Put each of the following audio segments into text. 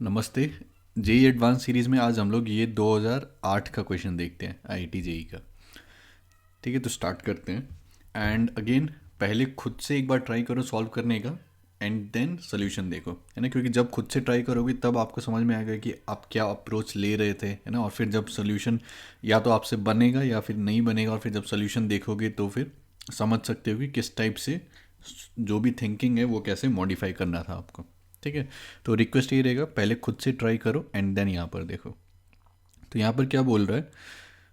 नमस्ते। JEE advance series में आज हम लोग ये 2008 का क्वेश्चन देखते हैं, आईआईटी जेई का। ठीक है, तो स्टार्ट करते हैं। एंड अगेन पहले खुद से एक बार ट्राई करो सॉल्व करने का, एंड देन सोल्यूशन देखो, है ना। क्योंकि जब खुद से ट्राई करोगे तब आपको समझ में आएगा कि आप क्या अप्रोच ले रहे थे, है ना। और फिर जब सोल्यूशन या तो आपसे बनेगा या फिर नहीं बनेगा, और फिर जब सोल्यूशन देखोगे तो फिर समझ सकते हो कि किस टाइप से जो भी थिंकिंग है वो कैसे मॉडिफाई करना था आपको। ठीक है, तो रिक्वेस्ट ये रहेगा, पहले खुद से ट्राई करो एंड देन यहाँ पर देखो। तो यहाँ पर क्या बोल रहा है,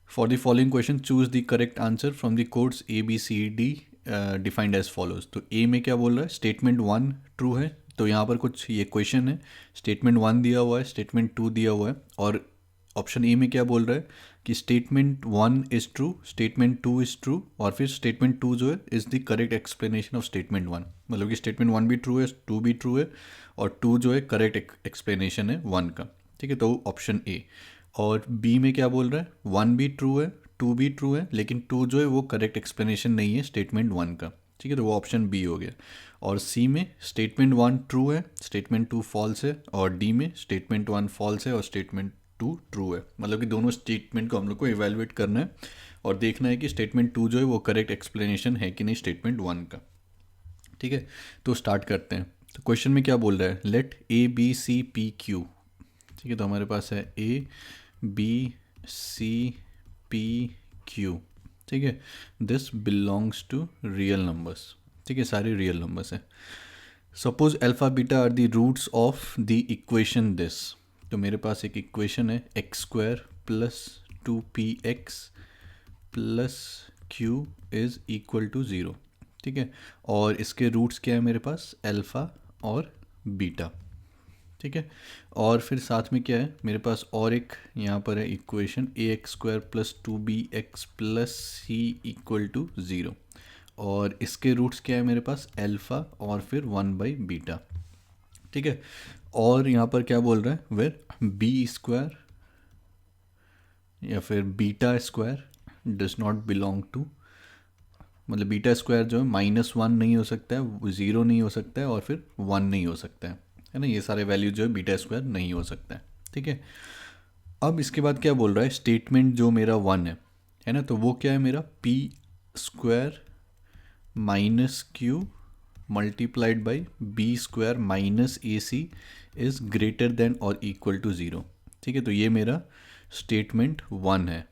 for the following question choose the correct answer from the codes A B C D defined as follows. तो ए में क्या बोल रहा है, स्टेटमेंट वन ट्रू है। तो यहाँ पर कुछ ये क्वेश्चन है, स्टेटमेंट वन दिया हुआ है, स्टेटमेंट टू दिया हुआ है, और ऑप्शन ए में क्या बोल रहा है कि statement one is true, statement two is true, और फिर स्टेटमेंट टू जो है is the correct explanation of statement one. मतलब कि स्टेटमेंट वन भी ट्रू है, टू भी ट्रू है, और टू जो है करेक्ट एक्सप्लेनेशन है वन का। ठीक है, तो ऑप्शन ए। और बी में क्या बोल रहा है, वन भी ट्रू है, टू भी ट्रू है, लेकिन टू जो है वो करेक्ट एक्सप्लेनेशन नहीं है स्टेटमेंट वन का। ठीक है, तो वो ऑप्शन बी हो गया। और सी में स्टेटमेंट वन ट्रू है, स्टेटमेंट टू फॉल्स है, और डी में स्टेटमेंट वन फॉल्स है और स्टेटमेंट टू ट्रू है। मतलब कि दोनों स्टेटमेंट को हम लोग को इवेलुएट करना है और देखना है कि स्टेटमेंट टू जो है वो करेक्ट एक्सप्लेनेशन है कि नहीं स्टेटमेंट वन का। ठीक है, तो स्टार्ट करते हैं। तो क्वेश्चन में क्या बोल रहा है, let A B C P Q. ठीक है, तो हमारे पास है A B C P Q. ठीक है, this belongs to real numbers. ठीक है, सारे रियल नंबर्स हैं। Suppose alpha beta are the roots of the equation this. तो मेरे पास एक इक्वेशन है, x square plus two p x plus q is equal to zero. ठीक है, और इसके रूट्स क्या है मेरे पास, अल्फ़ा और बीटा। ठीक है, और फिर साथ में क्या है मेरे पास, और एक यहाँ पर है equation, a x square plus two b x plus c equal to zero, और इसके रूट्स क्या है मेरे पास, अल्फ़ा और फिर वन बाई बीटा। ठीक है, और यहाँ पर क्या बोल रहा है, वेर बी स्क्वायर या फिर beta square does not belong to, मतलब बीटा स्क्वायर जो है माइनस वन नहीं हो सकता है, ज़ीरो नहीं हो सकता है, और फिर वन नहीं हो सकता है ना। ये सारे वैल्यू जो है बीटा स्क्वायर नहीं हो सकता है। ठीक है, अब इसके बाद क्या बोल रहा है, स्टेटमेंट जो मेरा वन है ना, तो वो क्या है मेरा, p square minus q multiplied by b square minus a c is greater than और इक्वल टू ज़ीरो। ठीक है, तो ये मेरा स्टेटमेंट वन है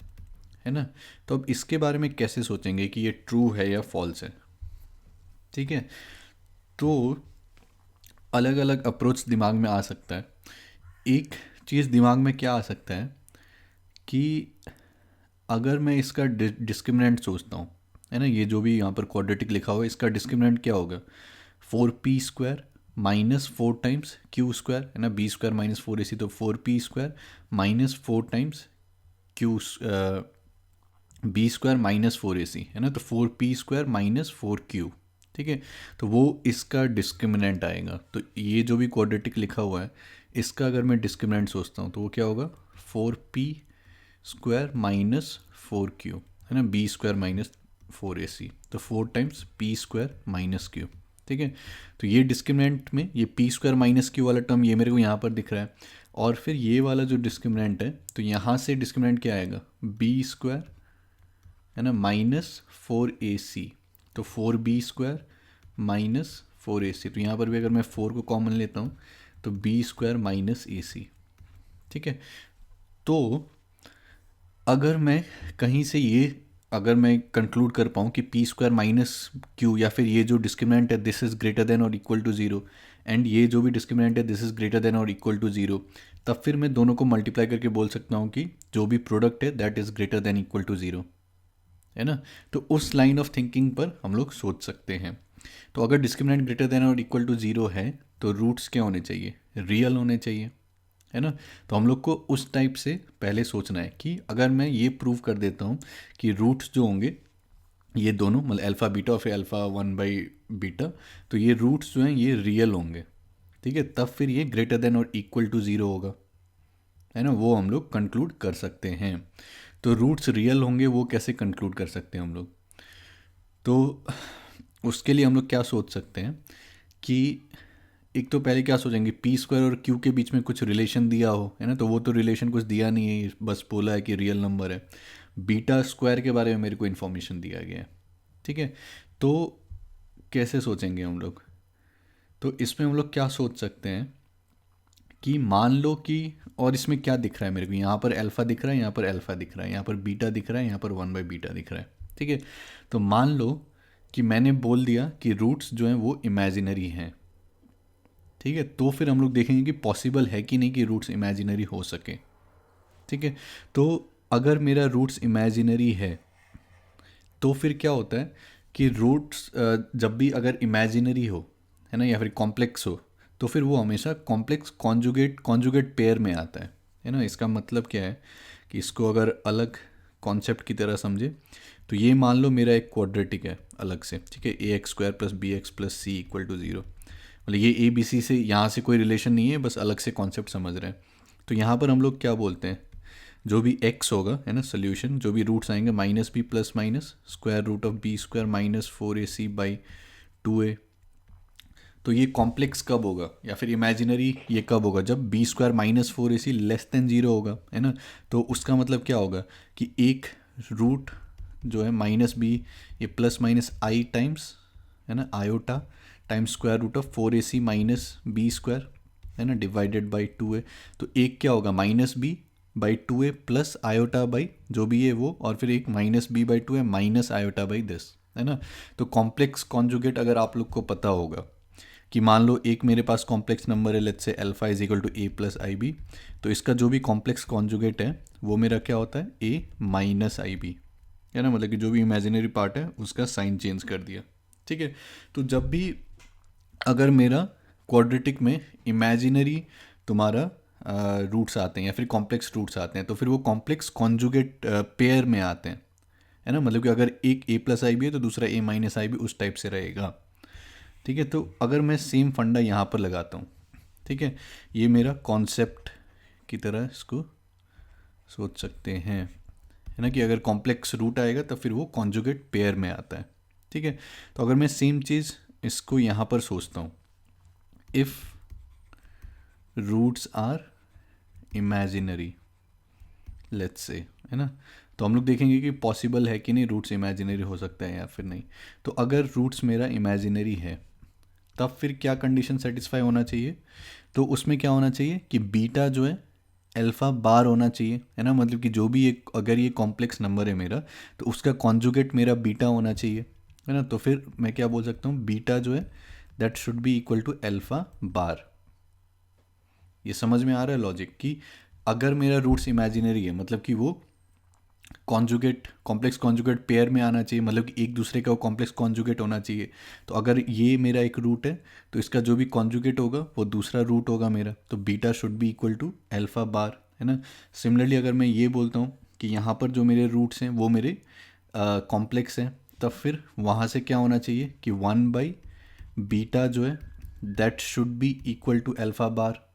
ना। तो अब इसके बारे में कैसे सोचेंगे कि ये ट्रू है या फॉल्स है। ठीक है, तो अलग अलग अप्रोच दिमाग में आ सकता है। एक चीज़ दिमाग में क्या आ सकता है कि अगर मैं इसका डिस्क्रिमिनेंट सोचता हूँ, है ना, ये जो भी यहाँ पर क्वाड्रेटिक लिखा हुआ है इसका डिस्क्रिमिनेंट क्या होगा, four P square minus four times Q square, है ना, B square minus four A C, तो four P square minus four times Q B square minus four A C, है ना, तो four P square minus four Q. ठीक है, तो वो इसका डिस्क्रिमिनेंट आएगा। तो ये जो भी क्वाड्रेटिक लिखा हुआ है इसका अगर मैं डिस्क्रिमिनेंट सोचता हूँ तो वो क्या होगा, four P square minus four Q, है ना, B square minus four A C, तो four times P square minus Q. ठीक है, तो ये डिस्क्रिमिनेंट में ये पी स्क्वायर माइनस क्यू वाला टर्म ये मेरे को यहाँ पर दिख रहा है, और फिर ये वाला जो डिस्क्रिमिनेंट है तो यहाँ से डिस्क्रिमिनेंट क्या आएगा, बी स्क्वायर, है ना, माइनस फोर ए सी, तो four B square minus four A C, तो यहाँ पर भी अगर मैं फोर को कॉमन लेता हूँ तो बी स्क्वायर माइनस ए सी। ठीक है, तो अगर मैं कहीं से ये अगर मैं कंक्लूड कर पाऊँ कि पी स्क्वायर माइनस क्यू, या फिर ये जो डिस्क्रिमिनेंट है दिस इज़ ग्रेटर देन और इक्वल टू ज़ीरो, एंड ये जो भी डिस्क्रिमिनेंट है दिस इज़ ग्रेटर देन और इक्वल टू ज़ीरो, तब फिर मैं दोनों को मल्टीप्लाई करके बोल सकता हूँ कि जो भी प्रोडक्ट है that is greater than equal to zero, है ना। तो उस लाइन ऑफ थिंकिंग पर हम लोग सोच सकते हैं। तो अगर डिस्क्रिमिनेंट ग्रेटर देन और इक्वल टू ज़ीरो है तो रूट्स क्या होने चाहिए, रियल होने चाहिए, है ना। तो हम लोग को उस टाइप से पहले सोचना है कि अगर मैं ये प्रूव कर देता हूँ कि रूट्स जो होंगे ये दोनों, मतलब अल्फ़ा बीटा और फिर अल्फ़ा वन बाई बीटा, तो ये रूट्स जो हैं ये रियल होंगे। ठीक है, तब फिर ये ग्रेटर देन और इक्वल टू ज़ीरो होगा, है ना, वो हम लोग कंक्लूड कर सकते हैं। तो रूट्स रियल होंगे वो कैसे कंक्लूड कर सकते हैं हम लोग, तो उसके लिए हम लोग क्या सोच सकते हैं कि एक तो पहले क्या सोचेंगे, पी स्क्वायर और क्यू के बीच में कुछ रिलेशन दिया हो, है ना, तो वो तो रिलेशन कुछ दिया नहीं है, बस बोला है कि रियल नंबर है। बीटा स्क्वायर के बारे में मेरे को इन्फॉर्मेशन दिया गया है, ठीक है। तो कैसे सोचेंगे हम लोग, तो इसमें हम लोग क्या सोच सकते हैं कि मान लो कि, और इसमें क्या दिख रहा है मेरे को, यहाँ पर अल्फ़ा दिख रहा है, यहाँ पर अल्फ़ा दिख रहा है, यहाँ पर बीटा दिख रहा है, यहाँ पर 1/बीटा दिख रहा है, ठीक है। तो मान लो कि मैंने बोल दिया कि रूट्स जो हैं वो इमेजिनरी हैं, ठीक है। तो फिर हम लोग देखेंगे कि पॉसिबल है कि नहीं कि रूट्स इमेजिनरी हो सके, ठीक है। तो अगर मेरा रूट्स इमेजिनरी है तो फिर क्या होता है कि रूट्स जब भी अगर इमेजिनरी हो, है ना, या फिर कॉम्प्लेक्स हो, तो फिर वो हमेशा कॉम्प्लेक्स कॉन्जुगेट कॉन्जुगेट पेयर में आता है ना। इसका मतलब क्या है कि इसको अगर अलग कॉन्सेप्ट की तरह समझे, तो ये मान लो मेरा एक क्वाड्रेटिक है अलग से, ठीक है, ax² + bx + c = 0। मतलब ये ए बी सी से यहाँ से कोई रिलेशन नहीं है, बस अलग से कॉन्सेप्ट समझ रहे हैं। तो यहाँ पर हम लोग क्या बोलते हैं, जो भी x होगा, है ना, सोल्यूशन जो भी रूट्स आएंगे -b + -√b² - 4ac/2a। तो ये कॉम्प्लेक्स कब होगा या फिर इमेजिनरी ये कब होगा, जब b² - 4ac <0 होगा, है ना। तो उसका मतलब क्या होगा कि एक रूट जो है -b, ये ±i टाइम्स, है ना, आयोटा टाइम्स √4ac - b², है ना, /2a। तो एक क्या होगा -b/2a प्लस आयोटा बाई जो भी है वो, और फिर एक -b/2a minus iota by this, है ना। तो कॉम्प्लेक्स कॉन्जुगेट अगर आप लोग को पता होगा कि मान लो एक मेरे पास कॉम्प्लेक्स नंबर है, let's say alpha = a + ib, तो इसका जो भी कॉम्प्लेक्स कॉन्जुगेट है वो मेरा क्या होता है, a - ib, है ना। मतलब कि जो भी इमेजिनरी पार्ट है उसका साइन चेंज कर दिया, ठीक है। तो जब भी अगर मेरा क्वाड्रेटिक में इमेजिनरी तुम्हारा रूट्स आते हैं या फिर कॉम्प्लेक्स रूट्स आते हैं, तो फिर वो कॉम्प्लेक्स कॉन्जुगेट पेयर में आते हैं, है ना। मतलब कि अगर एक a + ib है तो दूसरा a - ib उस टाइप से रहेगा, ठीक है। तो अगर मैं सेम फंडा यहाँ पर लगाता हूँ, ठीक है, ये मेरा कॉन्सेप्ट की तरह इसको सोच सकते हैं, है ना, कि अगर कॉम्प्लेक्स रूट आएगा तो फिर वो कॉन्जुगेट पेयर में आता है, ठीक है। तो अगर मैं सेम चीज़ इसको यहाँ पर सोचता हूँ, if roots are imaginary, let's say, है ना, तो हम लोग देखेंगे कि पॉसिबल है कि नहीं रूट्स इमेजिनरी हो सकता है या फिर नहीं। तो अगर रूट्स मेरा इमेजिनरी है तब फिर क्या कंडीशन सेटिस्फाई होना चाहिए, तो उसमें क्या होना चाहिए कि बीटा जो है अल्फ़ा बार होना चाहिए, है ना। मतलब कि जो भी एक, अगर ये कॉम्प्लेक्स नंबर है मेरा, तो उसका कॉन्जुगेट मेरा बीटा होना चाहिए, है ना। तो फिर मैं क्या बोल सकता हूँ, बीटा जो है that should be equal to alpha bar. ये समझ में आ रहा है लॉजिक, कि अगर मेरा रूट्स इमेजिनरी है मतलब कि वो कॉन्जुगेट कॉम्प्लेक्स कॉन्जुगेट पेयर में आना चाहिए, मतलब कि एक दूसरे का वो कॉम्प्लेक्स कॉन्जुगेट होना चाहिए। तो अगर ये मेरा एक रूट है तो इसका जो भी कॉन्जुगेट होगा वो दूसरा रूट होगा मेरा, तो beta should be equal to alpha bar, है ना। सिमिलरली अगर मैं ये बोलता हूँ कि यहाँ पर जो मेरे रूट्स हैं वो मेरे कॉम्प्लेक्स हैं, तब फिर वहाँ से क्या होना चाहिए कि 1/बीटा जो है that should be equal to alpha bar,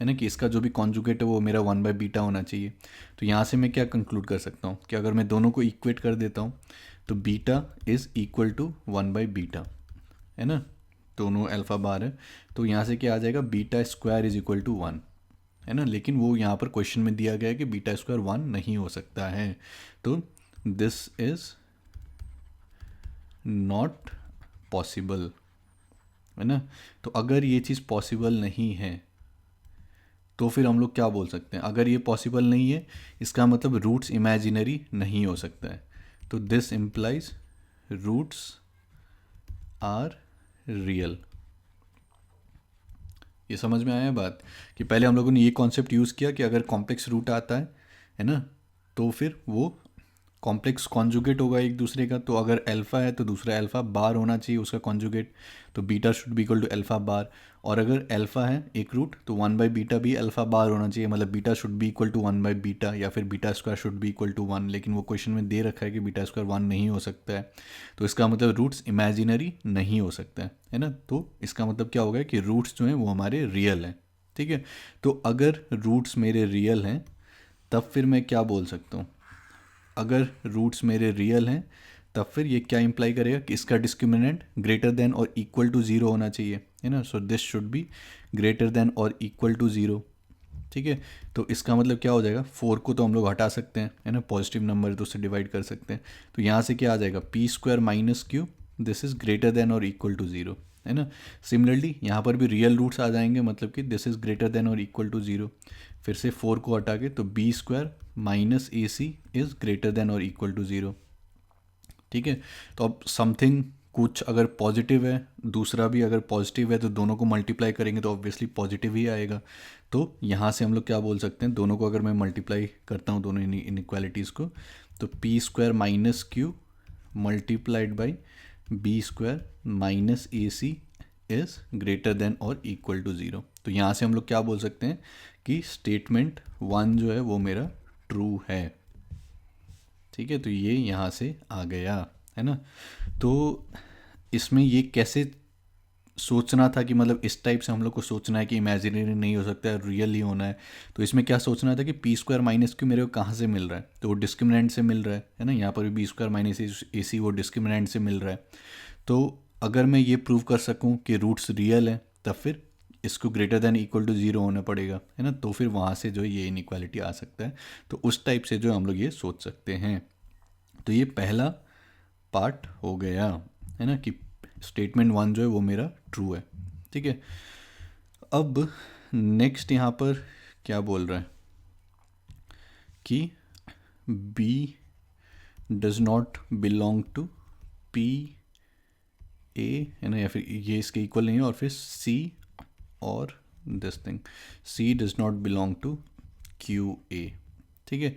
है ना, कि इसका जो भी कॉन्जुगेट है वो मेरा 1/बीटा होना चाहिए। तो यहाँ से मैं क्या कंक्लूड कर सकता हूँ कि अगर मैं दोनों को इक्वेट कर देता हूँ तो बीटा इज़ इक्वल टू 1/बीटा, है ना, दोनों अल्फ़ा बार है। तो यहाँ से क्या आ जाएगा, β² इज इक्वल टू 1, है ना। लेकिन वो यहाँ पर क्वेश्चन में दिया गया है कि β² 1 नहीं हो सकता है, तो दिस इज़ नॉट पॉसिबल, है ना। तो अगर ये चीज़ पॉसिबल नहीं है तो फिर हम लोग क्या बोल सकते हैं, अगर ये पॉसिबल नहीं है इसका मतलब रूट्स इमेजिनरी नहीं हो सकता है। तो this implies roots are real. ये समझ में आया बात, कि पहले हम लोगों ने ये कॉन्सेप्ट यूज़ किया कि अगर कॉम्प्लेक्स रूट आता है ना, तो फिर वो कॉम्प्लेक्स कॉन्जुगेट होगा एक दूसरे का। तो अगर अल्फ़ा है तो दूसरा अल्फ़ा बार होना चाहिए उसका कॉन्जुगेट, तो beta should be equal to alpha bar. और अगर अल्फ़ा है एक रूट तो 1/बीटा भी अल्फ़ा बार होना चाहिए, मतलब beta should be equal to 1/बीटा, या फिर β² शुड बी इक्वल टू 1। लेकिन वो क्वेश्चन में दे रखा है कि β² 1 नहीं हो सकता है, तो इसका मतलब रूट्स इमेजिनरी नहीं हो सकता है ना। तो इसका मतलब क्या होगा कि रूट्स जो हैं वो हमारे रियल हैं, ठीक है। तो अगर रूट्स मेरे रियल हैं तब फिर मैं क्या बोल सकता हूँ, अगर रूट्स मेरे रियल हैं तब फिर ये क्या इंप्लाई करेगा कि इसका डिस्क्रिमिनेंट ग्रेटर देन और इक्वल टू 0 होना चाहिए, है ना। So this should be greater than और इक्वल टू ज़ीरो, ठीक है। तो इसका मतलब क्या हो जाएगा, 4 को तो हम लोग हटा सकते हैं, है ना, पॉजिटिव नंबर है तो उससे डिवाइड कर सकते हैं। तो यहाँ से क्या आ जाएगा, P square minus Q, this is greater than और इक्वल टू ज़ीरो, है ना। सिमिलरली यहाँ पर भी रियल रूट्स आ जाएंगे, मतलब कि दिस इज़ ग्रेटर देन और इक्वल टू ज़ीरो। फिर से 4 को हटा के तो b square minus a c is greater than और इक्वल टू ज़ीरो, ठीक है। तो अब समथिंग कुछ अगर पॉजिटिव है, दूसरा भी अगर पॉजिटिव है, तो दोनों को मल्टीप्लाई करेंगे तो ऑब्वियसली पॉजिटिव ही आएगा। तो यहाँ से हम लोग क्या बोल सकते हैं, दोनों को अगर मैं मल्टीप्लाई करता हूँ दोनों इनइक्वालिटीज़ को, तो p square minus q multiplied by b square minus a c is greater than और इक्वल टू ज़ीरो। तो यहाँ से हम लोग क्या बोल सकते हैं कि स्टेटमेंट 1 जो है वो मेरा ट्रू है, ठीक है। तो ये यहाँ से आ गया, है ना। तो इसमें ये कैसे सोचना था कि मतलब इस टाइप से हम लोग को सोचना है कि इमेजिनरी नहीं हो सकता है, रियल ही होना है। तो इसमें क्या सोचना था कि पी स्क्वायर माइनस क्यू मेरे को कहाँ से मिल रहा है, तो वो डिस्क्रिमिनेंट से मिल रहा है ना। यहाँ पर भी बी स्क्वायर माइनस ए सी वो डिस्क्रिमिनेंट से मिल रहा है। तो अगर मैं ये प्रूव कर सकूँ कि रूट्स रियल हैं, तब फिर इसको greater than equal to zero होना पड़ेगा, है ना। तो फिर वहाँ से जो है ये इनइक्वालिटी आ सकता है। तो उस टाइप से जो हम लोग ये सोच सकते हैं। तो ये पहला पार्ट हो गया, है ना, कि स्टेटमेंट 1 जो है वो मेरा ट्रू है, ठीक है। अब नेक्स्ट यहाँ पर क्या बोल रहा है कि B does not belong to P A, है ना, या फिर ये इसके इक्वल नहीं है, और फिर सी और this thing C does not belong to Q A, ठीक है।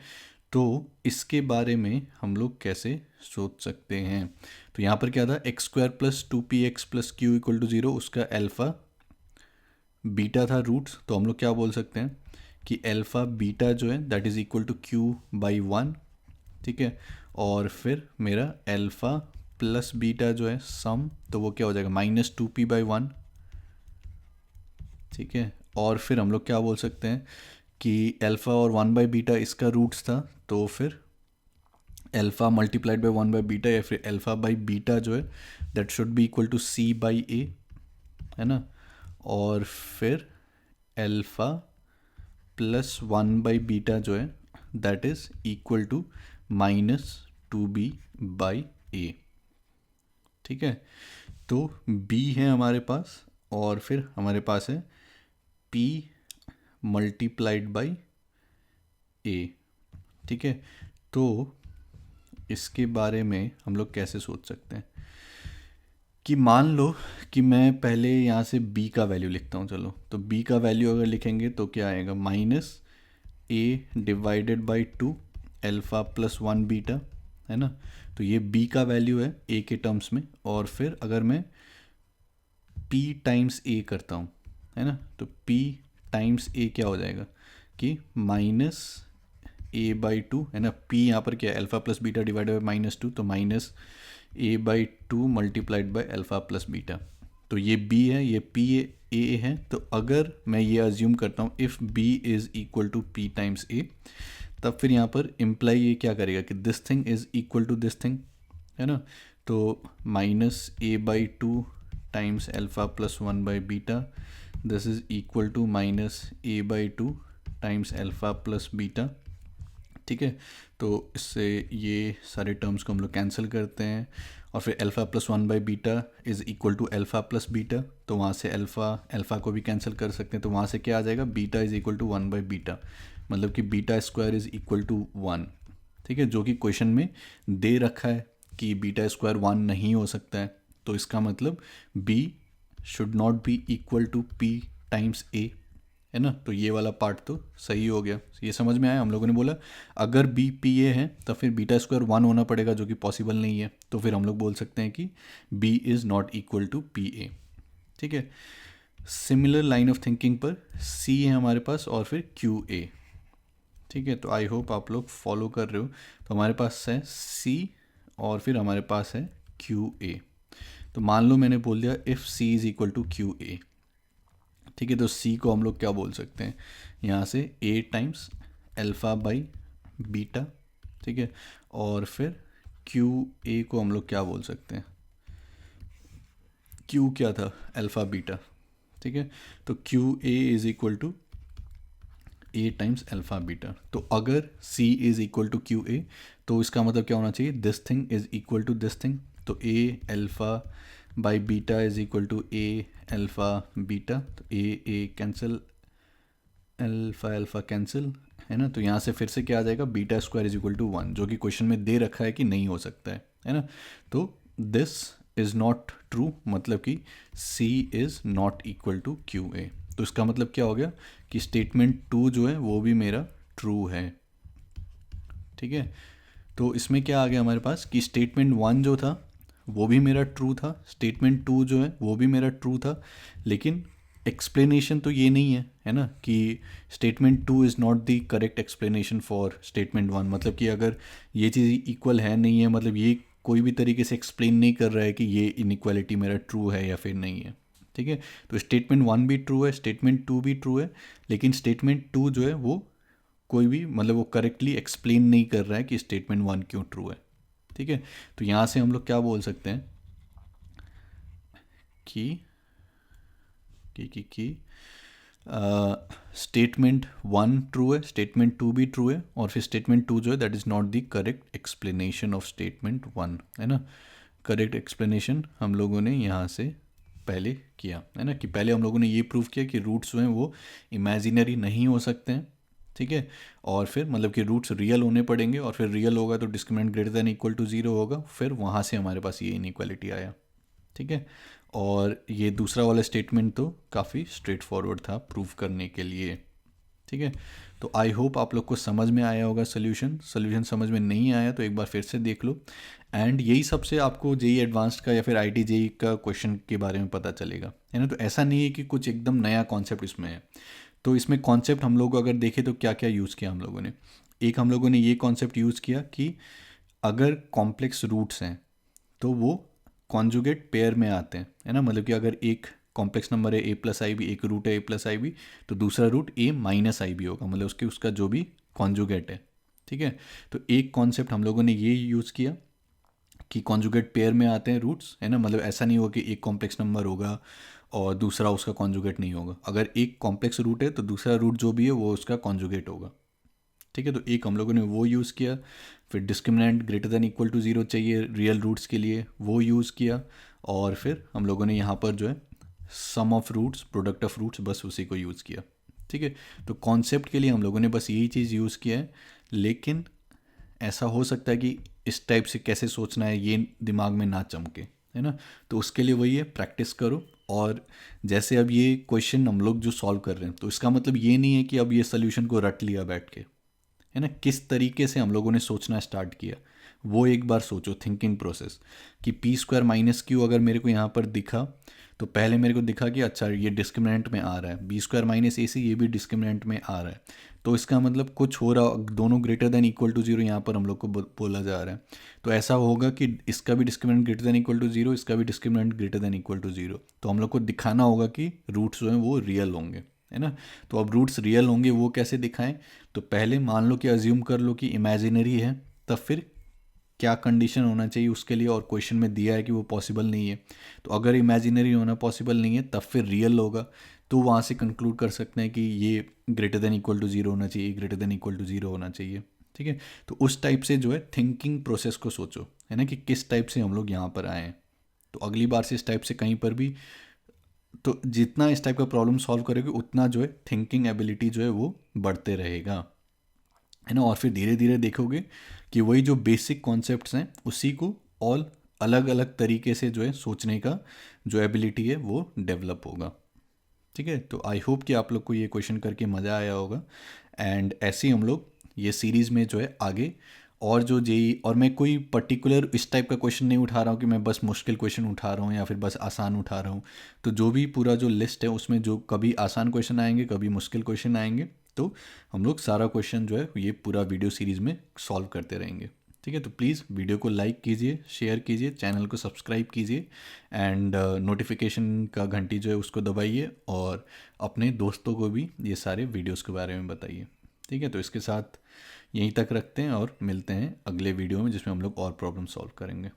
तो इसके बारे में हम लोग कैसे सोच सकते हैं, तो यहाँ पर क्या था, x square plus 2px plus q equal to zero, उसका अल्फ़ा बीटा था रूट्स। तो हम लोग क्या बोल सकते हैं कि अल्फ़ा बीटा जो है that is equal to q by 1, ठीक है। और फिर मेरा अल्फ़ा प्लस बीटा जो है सम, तो वो क्या हो जाएगा माइनस 2p/1, ठीक है। और फिर हम लोग क्या बोल सकते हैं कि अल्फ़ा और 1/बीटा इसका रूट्स था, तो फिर अल्फ़ा मल्टीप्लाइड बाई 1/बीटा, या फिर अल्फ़ा बाई बीटा जो है that should be equal to C by A, है ना। और फिर अल्फ़ा प्लस 1/बीटा जो है that is equal to -2b/a, ठीक है। तो b है हमारे पास, और फिर हमारे पास है p मल्टीप्लाइड बाई a, ठीक है। तो इसके बारे में हम लोग कैसे सोच सकते हैं कि मान लो कि मैं पहले यहाँ से b का वैल्यू लिखता हूँ, चलो। तो b का वैल्यू अगर लिखेंगे तो क्या आएगा, -a/2 अल्फ़ा प्लस 1 बीटा, है ना। तो ये b का वैल्यू है a के टर्म्स में। और फिर अगर मैं p टाइम्स a करता हूँ, है ना, तो p टाइम्स a क्या हो जाएगा कि -a/2, है ना। p यहाँ पर क्या है, alpha plus beta divided by -2, तो -a/2 multiplied by alpha plus beta. तो ये b है, ये a है। तो अगर मैं ये अज्यूम करता हूँ if b is equal to p times a, तब फिर यहाँ पर इम्प्लाई ये क्या करेगा कि this thing is equal to this thing, है ना। तो -a/2 टाइम्स अल्फ़ा प्लस 1/बीटा, this is equal to -a/2 times alpha plus beta, ठीक है। तो इससे ये सारे टर्म्स को हम लोग कैंसिल करते हैं, और फिर अल्फ़ा प्लस 1/बीटा is equal to alpha plus beta. तो वहाँ से अल्फ़ा को भी कैंसिल कर सकते हैं, तो वहाँ से क्या आ जाएगा, बीटा इज़ इक्वल टू 1/बीटा, मतलब कि beta square is equal to 1, ठीक है। जो कि क्वेश्चन में दे रखा है कि बीटा स्क्वायर 1 नहीं हो सकता है। तो इसका मतलब b should not be equal to p times a, है ना। तो ये वाला पार्ट तो सही हो गया, ये समझ में आया। हम लोगों ने बोला अगर b p a है तो फिर बीटा स्क्वायर 1 होना पड़ेगा, जो कि पॉसिबल नहीं है। तो फिर हम लोग बोल सकते हैं कि b is not equal to p a, ठीक है। सिमिलर लाइन ऑफ थिंकिंग पर c है हमारे पास, और फिर q a, ठीक है। तो आई होप आप लोग फॉलो कर रहे हो। तो हमारे पास है c, और फिर हमारे पास है क्यू ए। तो मान लो मैंने बोल दिया if c is equal to Q A, ठीक है। तो c को हम लोग क्या बोल सकते हैं, यहाँ से a times alpha by beta, ठीक है। और फिर क्यू ए को हम लोग क्या बोल सकते हैं, q क्या था, अल्फ़ा बीटा, ठीक है, तो Q A is equal to A times alpha beta. तो अगर C is equal to Q A तो इसका मतलब क्या होना चाहिए, this thing is equal to this thing. तो A alpha by beta is equal to A alpha beta. तो A cancel, alpha alpha cancel, है ना। तो यहाँ से फिर से क्या आ जाएगा, beta square is equal to 1, जो कि क्वेश्चन में दे रखा है कि नहीं हो सकता है ना। तो दिस इज़ नॉट ट्रू, मतलब कि C is not equal to Q A. तो इसका मतलब क्या हो गया कि स्टेटमेंट 2 जो है वो भी मेरा ट्रू है। ठीक है, तो इसमें क्या आ गया हमारे पास कि स्टेटमेंट 1 जो था वो भी मेरा ट्रू था, स्टेटमेंट 2 जो है वो भी मेरा ट्रू था, लेकिन एक्सप्लेनेशन तो ये नहीं है ना, कि statement 2 is not the correct explanation for statement 1। मतलब कि अगर ये चीज़ इक्वल है नहीं है, मतलब ये कोई भी तरीके से एक्सप्लेन नहीं कर रहा है कि ये इनइक्वालिटी मेरा ट्रू है या फिर नहीं है। ठीक है, तो स्टेटमेंट 1 भी ट्रू है, स्टेटमेंट 2 भी ट्रू है, लेकिन स्टेटमेंट 2 जो है वो कोई भी मतलब वो करेक्टली एक्सप्लेन नहीं कर रहा है कि स्टेटमेंट 1 क्यों ट्रू है। ठीक है, तो यहाँ से हम लोग क्या बोल सकते हैं कि स्टेटमेंट 1 ट्रू है, स्टेटमेंट 2 भी ट्रू है, और फिर स्टेटमेंट 2 जो है that is not the correct explanation of statement 1, है ना। करेक्ट एक्सप्लेनेशन हम लोगों ने यहाँ से पहले किया, है ना, कि पहले हम लोगों ने ये प्रूव किया कि रूट्स जो हैं वो इमेजिनरी नहीं हो सकते हैं। ठीक है, और फिर मतलब कि रूट्स रियल होने पड़ेंगे, और फिर रियल होगा तो discriminant greater than equal to 0 होगा, फिर वहाँ से हमारे पास ये इनइक्वालिटी आया। ठीक है, और ये दूसरा वाला स्टेटमेंट तो काफ़ी स्ट्रेट फॉरवर्ड था प्रूव करने के लिए। ठीक है, तो आई होप आप लोग को समझ में आया होगा सोल्यूशन समझ में नहीं आया तो एक बार फिर से देख लो। एंड यही सबसे आपको जेई एडवांस्ड का या फिर आईटी जेई का क्वेश्चन के बारे में पता चलेगा, है ना। तो ऐसा नहीं है कि कुछ एकदम नया कॉन्सेप्ट इसमें है। तो इसमें कॉन्सेप्ट हम लोग अगर देखें तो क्या क्या यूज़ किया हम लोगों ने, एक हम लोगों ने ये कॉन्सेप्ट यूज़ किया कि अगर कॉम्प्लेक्स रूट्स हैं तो वो कॉन्जुगेट पेयर में आते हैं, है ना। मतलब कि अगर एक कॉम्प्लेक्स नंबर है ए प्लस आई बी, एक रूट है ए प्लस आई बी, तो दूसरा रूट ए माइनस आई बी होगा, मतलब उसका जो भी कॉन्जुगेट है। ठीक है, तो एक कॉन्सेप्ट हम लोगों ने ये यूज़ किया कि कॉन्जुगेट पेयर में आते हैं रूट्स, है ना। मतलब ऐसा नहीं होगा कि एक कॉम्प्लेक्स नंबर होगा और दूसरा उसका कॉन्जुगेट नहीं होगा। अगर एक कॉम्प्लेक्स रूट है तो दूसरा रूट जो भी है वो उसका कॉन्जुगेट होगा। ठीक है, तो एक हम लोगों ने वो यूज़ किया। फिर discriminant greater than equal to 0 चाहिए रियल रूट्स के लिए, वो यूज़ किया। और फिर हम लोगों ने यहाँ पर जो है sum of roots, product of roots, बस उसी को यूज़ किया। ठीक है, तो कॉन्सेप्ट के लिए हम लोगों ने बस यही चीज़ यूज़ किया है, लेकिन ऐसा हो सकता है कि इस टाइप से कैसे सोचना है ये दिमाग में ना चमके, है ना। तो उसके लिए वही है, प्रैक्टिस करो। और जैसे अब ये क्वेश्चन हम लोग जो सॉल्व कर रहे हैं, तो इसका मतलब ये नहीं है कि अब ये सोल्यूशन को रट लिया बैठ के, है ना। किस तरीके से हम लोगों ने सोचना स्टार्ट किया वो एक बार सोचो, थिंकिंग प्रोसेस, कि पी स्क्वायर माइनस क्यू अगर मेरे को यहाँ पर दिखा तो पहले मेरे को दिखा कि अच्छा ये डिस्क्रिमिनेंट में आ रहा है, बी स्क्वायर माइनस ए सी ये भी डिस्क्रिमिनेंट में आ रहा है, तो इसका मतलब कुछ हो रहा, दोनों ग्रेटर देन इक्वल टू 0 यहाँ पर हम लोग को बोला जा रहा है। तो ऐसा होगा कि इसका भी discriminant greater than equal to 0, इसका भी discriminant greater than equal to 0, तो हम लोग को दिखाना होगा कि रूट्स जो हैं वो रियल होंगे, है ना। तो अब रूट्स रियल होंगे वो कैसे दिखाएं, तो पहले मान लो कि अज्यूम कर लो कि इमेजिनरी है, तब फिर क्या कंडीशन होना चाहिए उसके लिए, और क्वेश्चन में दिया है कि वो पॉसिबल नहीं है। तो अगर इमेजिनरी होना पॉसिबल नहीं है तब फिर रियल होगा, तो वहाँ से कंक्लूड कर सकते हैं कि ये ग्रेटर देन इक्वल टू 0 होना चाहिए, ग्रेटर देन इक्वल टू 0 होना चाहिए। ठीक है, तो उस टाइप से जो है थिंकिंग प्रोसेस को सोचो, है ना, कि किस टाइप से हम लोग यहाँ पर आए हैं। तो अगली बार से इस टाइप से कहीं पर भी, तो जितना इस टाइप का प्रॉब्लम सॉल्व करोगे उतना जो है थिंकिंग एबिलिटी जो है वो बढ़ते रहेगा, है ना। और फिर धीरे धीरे देखोगे कि वही जो बेसिक कॉन्सेप्ट्स हैं उसी को ऑल अलग अलग तरीके से जो है सोचने का जो एबिलिटी है वो डेवलप होगा। ठीक है, तो आई होप कि आप लोग को ये क्वेश्चन करके मज़ा आया होगा। एंड ऐसे ही हम लोग ये सीरीज़ में जो है आगे और जो जेई, और मैं कोई पर्टिकुलर इस टाइप का क्वेश्चन नहीं उठा रहा हूँ कि मैं बस मुश्किल क्वेश्चन उठा रहा हूँ या फिर बस आसान उठा रहा हूँ। तो जो भी पूरा जो लिस्ट है उसमें जो कभी आसान क्वेश्चन आएंगे कभी मुश्किल क्वेश्चन आएंगे, तो हम लोग सारा क्वेश्चन जो है ये पूरा वीडियो सीरीज़ में सॉल्व करते रहेंगे। ठीक है, तो प्लीज़ वीडियो को लाइक कीजिए, शेयर कीजिए, चैनल को सब्सक्राइब कीजिए, एंड नोटिफिकेशन का घंटी जो है उसको दबाइए, और अपने दोस्तों को भी ये सारे वीडियोस के बारे में बताइए। ठीक है, तो इसके साथ यहीं तक रखते हैं और मिलते हैं अगले वीडियो में जिसमें हम लोग और प्रॉब्लम सॉल्व करेंगे।